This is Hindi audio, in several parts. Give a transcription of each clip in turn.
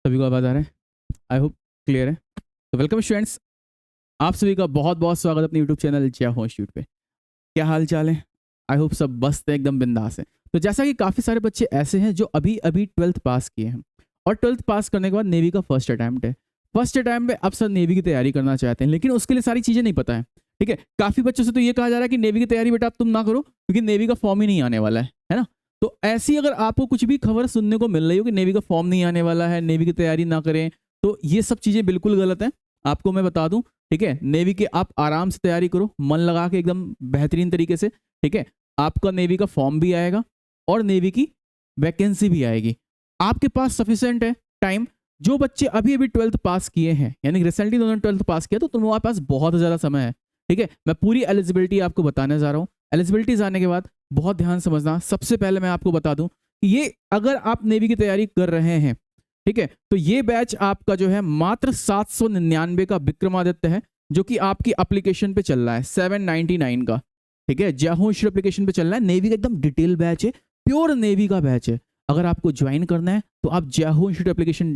सभी को आवाज़ आ रहा है? आई होप क्लियर है। तो वेलकम स्टूडेंट्स, आप सभी का बहुत बहुत स्वागत अपने यूट्यूब चैनल जय हो इंस्टीट्यूट पे। क्या हाल चाल है? आई होप सब मस्त है, एकदम बिंदास है। तो जैसा कि काफ़ी सारे बच्चे ऐसे हैं जो अभी अभी 12th पास किए हैं और 12th पास करने के बाद नेवी का फर्स्ट अटैम्प्ट है। फर्स्ट अटैम्प्ट में अब सर नेवी की तैयारी करना चाहते हैं, लेकिन उसके लिए सारी चीज़ें नहीं पता है। ठीक है, काफ़ी बच्चों से तो ये कहा जा रहा है कि नेवी की तैयारी बेटा अब तुम ना करो क्योंकि नेवी का फॉर्म ही नहीं आने वाला है ना? तो ऐसी अगर आपको कुछ भी खबर सुनने को मिल रही हो कि नेवी का फॉर्म नहीं आने वाला है, नेवी की तैयारी ना करें, तो ये सब चीज़ें बिल्कुल गलत हैं। आपको मैं बता दूं, ठीक है, नेवी की आप आराम से तैयारी करो, मन लगा के एकदम बेहतरीन तरीके से। ठीक है, आपका नेवी का फॉर्म भी आएगा और नेवी की वैकेंसी भी आएगी। आपके पास सफिशिएंट है टाइम। जो बच्चे अभी अभी 12th पास किए हैं, यानी रिसेंटली उन्होंने 12th पास किया, तो तुम्हारे पास बहुत ज़्यादा समय है। ठीक है, मैं पूरी एलिजिबिलिटी आपको बताने जा रहा हूँ। एलिजिबिलिटी जाने के बाद बहुत ध्यान समझना। सबसे पहले मैं आपको बता दूं कि ये अगर आप नेवी की तैयारी कर रहे हैं, ठीक है, तो ये बैच आपका जो है मात्र 799 का विक्रमादित्य है, जो कि आपकी एप्लीकेशन पे चल रहा है 799 का। ठीक है, जय एप्लीकेशन पे चल रहा है। नेवी का एकदम डिटेल बैच है, प्योर नेवी का बैच है। अगर आपको ज्वाइन करना है तो आप जय इंस्टीट्यूट एप्लीकेशन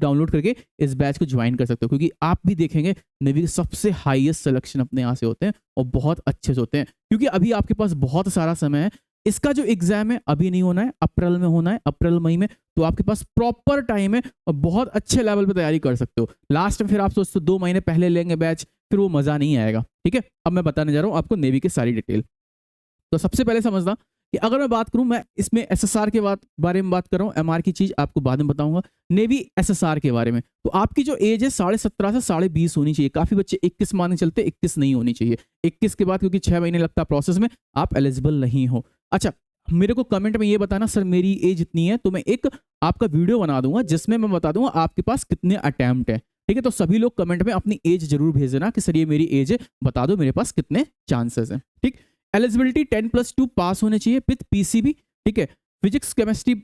डाउनलोड करके इस बैच को ज्वाइन कर सकते हो, क्योंकि आप भी देखेंगे नेवी के सबसे हाईएस्ट सिलेक्शन अपने यहाँ से होते हैं और बहुत अच्छे से होते हैं, क्योंकि अभी आपके पास बहुत सारा समय है। इसका जो एग्जाम है अभी नहीं होना है, अप्रैल में होना है, अप्रैल मई में। तो आपके पास प्रॉपर टाइम है और बहुत अच्छे लेवल पे तैयारी कर सकते हो। लास्ट में फिर आप सोचते हो 2 महीने पहले लेंगे बैच, फिर वो मजा नहीं आएगा। ठीक है, अब मैं बताने जा रहा हूँ आपको नेवी की सारी डिटेल। तो सबसे पहले समझना कि अगर मैं बात करूं, मैं इसमें एसएसआर के बारे में बात कर रहा हूं, एमआर की चीज आपको बाद में बताऊंगा। नेवी एसएसआर के बारे में, तो आपकी जो एज है 17.5 से 20.5 होनी चाहिए। काफी बच्चे 21 मानने चलते, 21 नहीं होनी चाहिए। 21 के बाद क्योंकि 6 महीने लगता है प्रोसेस में, आप एलिजिबल नहीं हो। अच्छा, मेरे को कमेंट में ये बताना सर मेरी एज इतनी है, तो मैं एक आपका वीडियो बना दूंगा जिसमें मैं बता दूंगा आपके पास कितने अटेम्प्ट है। ठीक है, तो सभी लोग कमेंट में अपनी एज जरूर भेज देना कि सर ये मेरी एज है, बता दो मेरे पास कितने चांसेस हैं। ठीक, एलिजिबिलिटी 10+2 पास होने चाहिए विथ पीसीबी। ठीक है, फिजिक्स केमिस्ट्री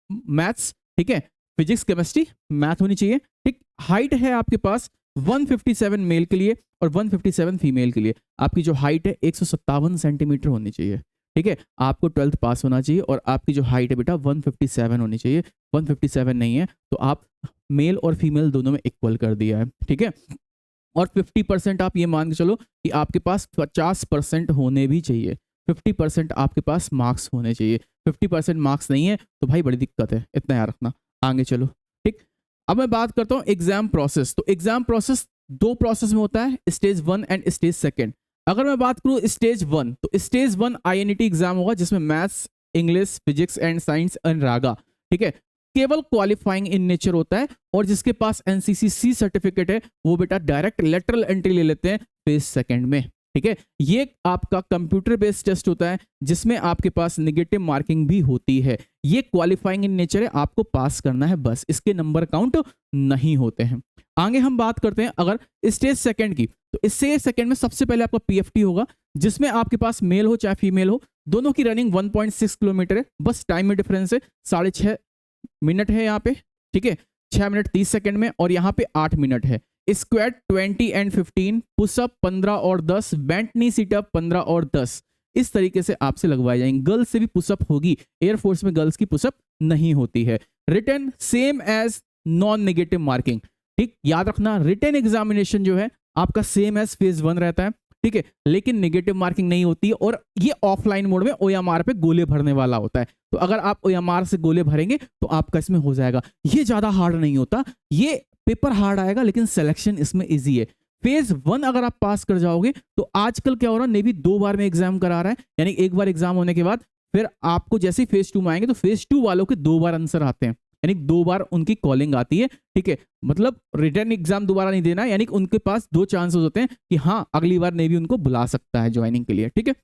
मैथ्स, ठीक है, फिजिक्स केमिस्ट्री मैथ होनी चाहिए। ठीक, हाइट है आपके पास 157 मेल के लिए और 157 फीमेल के लिए। आपकी जो हाइट है 157 सेंटीमीटर होनी चाहिए। ठीक है, आपको 12th पास होना चाहिए और आपकी जो हाइट है बेटा 157 होनी चाहिए। 157 नहीं है तो आप मेल और फीमेल दोनों में इक्वल कर दिया है। ठीक है, और 50% आप ये मान के चलो कि आपके पास 50% होने भी चाहिए। 50% आपके पास मार्क्स होने चाहिए। 50% मार्क्स नहीं है तो भाई बड़ी दिक्कत है, इतना याद रखना। आगे चलो। ठीक, अब मैं बात करता हूँ एग्जाम प्रोसेस। तो एग्जाम प्रोसेस 2 प्रोसेस में होता है, स्टेज 1 एंड स्टेज 2। अगर मैं बात करूँ स्टेज 1, तो स्टेज 1 INT एग्जाम होगा जिसमें maths, English, physics and science and रागा, ठीक है, केवल क्वालिफाइंग इन नेचर होता है। और जिसके पास NCCC सर्टिफिकेट है वो बेटा डायरेक्ट लेटरल एंट्री ले लेते हैं फेज 2 में। ठीक है, ये आपका कंप्यूटर बेस्ड टेस्ट होता है जिसमें आपके पास नेगेटिव मार्किंग भी होती है। ये क्वालिफाइंग इन नेचर है, आपको पास करना है बस, इसके नंबर काउंट नहीं होते हैं। आगे हम बात करते हैं अगर स्टेज 2 की, तो स्टेज 2 में सबसे पहले आपका PFT होगा जिसमें आपके पास मेल हो चाहे फीमेल हो, दोनों की रनिंग 1.6 किलोमीटर है। बस टाइम में डिफरेंस है, 6.5 मिनट है यहाँ पे। ठीक है, 6 मिनट 30 सेकंड में, और यहाँ पे 8 मिनट है। स्क्वाट 20 एंड 15, पुशअप 15 और 10, बेंट नी सीटअप 15 और 10। इस तरीके से आपसे लगवाए जाएंगे। गर्ल्स से भी पुशअप होगी, एयरफोर्स में गर्ल्स की पुशअप नहीं होती है। Written same as non negative marking. ठीक, याद रखना रिटन एग्जामिनेशन जो है आपका सेम एज फेज 1 रहता है। ठीक है, लेकिन नेगेटिव मार्किंग नहीं होती है और ये ऑफलाइन मोड में OMR पे गोले भरने वाला होता है। तो अगर आप OMR से गोले भरेंगे तो आपका इसमें हो जाएगा। ये ज्यादा हार्ड नहीं होता, ये पेपर हार्ड आएगा लेकिन सिलेक्शन इसमें इजी है। फेज 1 अगर आप पास कर जाओगे तो आजकल क्या हो रहा है, नेवी 2 बार में एग्जाम करा रहा है, यानी एक बार एग्जाम होने के बाद फिर आपको जैसे ही फेज 2 में आएंगे तो फेज 2 वालों के 2 बार आंसर आते हैं, यानी 2 बार उनकी कॉलिंग आती है। ठीक है, मतलब रिटर्न एग्जाम दोबारा नहीं देना, यानी उनके पास 2 चांसेस होते हैं कि हाँ अगली बार नेवी उनको बुला सकता है ज्वाइनिंग के लिए। ठीक है,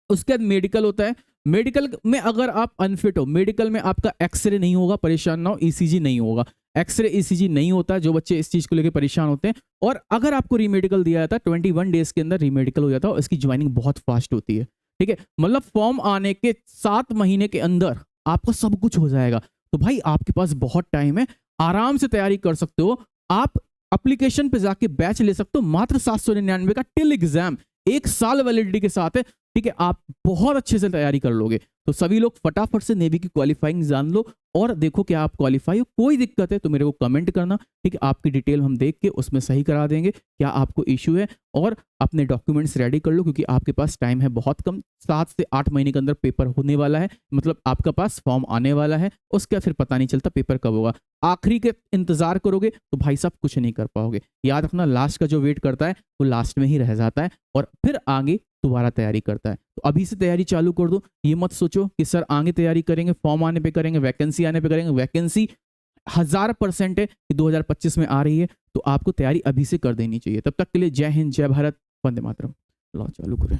उसके बाद मेडिकल होता है। मेडिकल में अगर आप अनफिट हो, मेडिकल में आपका एक्सरे नहीं होगा, परेशान ना हो, ECG नहीं होगा। एक्सरे ECG नहीं होता, जो बच्चे इस चीज को लेकर परेशान होते हैं। और अगर आपको रीमेडिकल दिया जाता है 21 डेज के अंदर रीमेडिकल हो जाता है और इसकी ज्वाइनिंग बहुत फास्ट होती है। ठीक है, मतलब फॉर्म आने के 7 महीने के अंदर आपका सब कुछ हो जाएगा। तो भाई आपके पास बहुत टाइम है, आराम से तैयारी कर सकते हो। आप एप्लीकेशन पे जाके बैच ले सकते हो, मात्र 799 का टिल एग्जाम, 1 साल वैलिडिटी के साथ है। ठीक है, आप बहुत अच्छे से तैयारी कर लोगे। तो सभी लोग फटाफट से नेवी की क्वालिफाइंग जान लो और देखो क्या आप क्वालिफाई हो। कोई दिक्कत है तो मेरे को कमेंट करना, ठीक है, आपकी डिटेल हम देख के उसमें सही करा देंगे क्या आपको इशू है। और अपने डॉक्यूमेंट्स रेडी कर लो क्योंकि आपके पास टाइम है बहुत कम, 7 से 8 महीने के अंदर पेपर होने वाला है, मतलब आपका पास फॉर्म आने वाला है, उसका फिर पता नहीं चलता पेपर कब होगा। आखिरी के इंतजार करोगे तो भाई साहब कुछ नहीं कर पाओगे। याद रखना, लास्ट का जो वेट करता है वो लास्ट में ही रह जाता है और फिर आगे दोबारा तैयारी करता है। तो अभी से तैयारी चालू कर दो। ये मत सोचो कि सर आगे तैयारी करेंगे, फॉर्म आने पे करेंगे, वैकेंसी आने पे करेंगे। वैकेंसी 1000% है कि 2025 में आ रही है, तो आपको तैयारी अभी से कर देनी चाहिए। तब तक के लिए जय हिंद, जय भारत, वंदे मातरम। लो चालू करें।